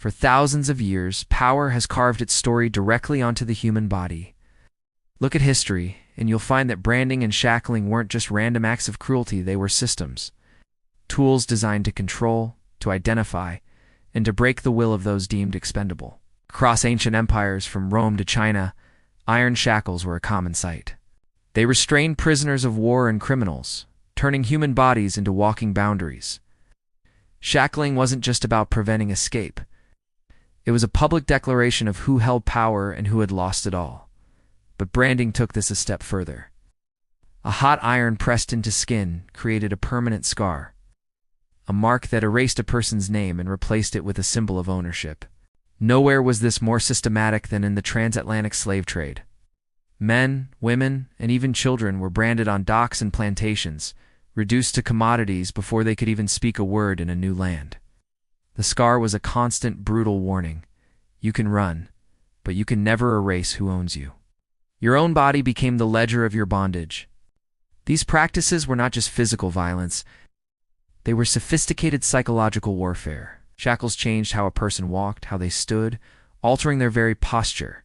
For thousands of years, power has carved its story directly onto the human body. Look at history, and you'll find that branding and shackling weren't just random acts of cruelty, they were systems. Tools designed to control, to identify, and to break the will of those deemed expendable. Across ancient empires from Rome to China, iron shackles were a common sight. They restrained prisoners of war and criminals, turning human bodies into walking boundaries. Shackling wasn't just about preventing escape. It was a public declaration of who held power and who had lost it all. But branding took this a step further. A hot iron pressed into skin created a permanent scar, a mark that erased a person's name and replaced it with a symbol of ownership. Nowhere was this more systematic than in the transatlantic slave trade. Men, women, and even children were branded on docks and plantations, reduced to commodities before they could even speak a word in a new land. The scar was a constant, brutal warning. You can run, but you can never erase who owns you. Your own body became the ledger of your bondage. These practices were not just physical violence. They were sophisticated psychological warfare. Shackles changed how a person walked, how they stood, altering their very posture.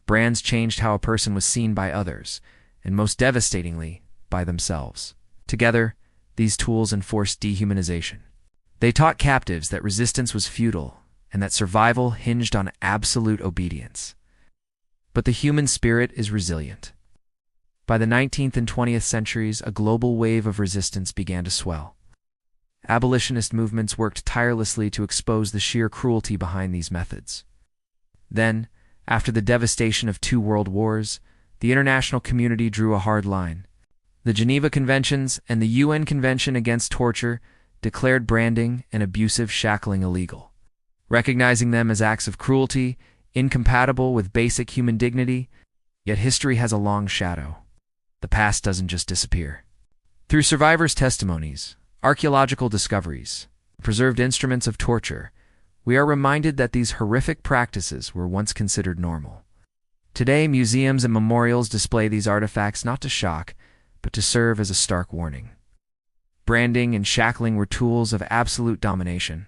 Brands changed how a person was seen by others, and most devastatingly, by themselves. Together, these tools enforced dehumanization. They taught captives that resistance was futile and that survival hinged on absolute obedience. But the human spirit is resilient. By the 19th and 20th centuries, a global wave of resistance began to swell. Abolitionist movements worked tirelessly to expose the sheer cruelty behind these methods. Then, after the devastation of 2 world wars, the international community drew a hard line. The Geneva Conventions and the UN Convention Against Torture declared branding and abusive shackling illegal, recognizing them as acts of cruelty, incompatible with basic human dignity. Yet history has a long shadow. The past doesn't just disappear. Through survivors' testimonies, archaeological discoveries, preserved instruments of torture, we are reminded that these horrific practices were once considered normal. Today, museums and memorials display these artifacts not to shock, but to serve as a stark warning. Branding and shackling were tools of absolute domination.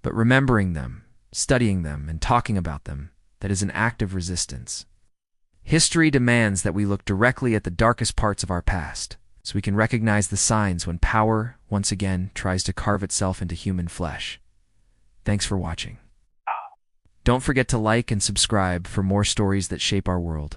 But remembering them, studying them, and talking about them, that is an act of resistance. History demands that we look directly at the darkest parts of our past, so we can recognize the signs when power, once again, tries to carve itself into human flesh. Thanks for watching. Don't forget to like and subscribe for more stories that shape our world.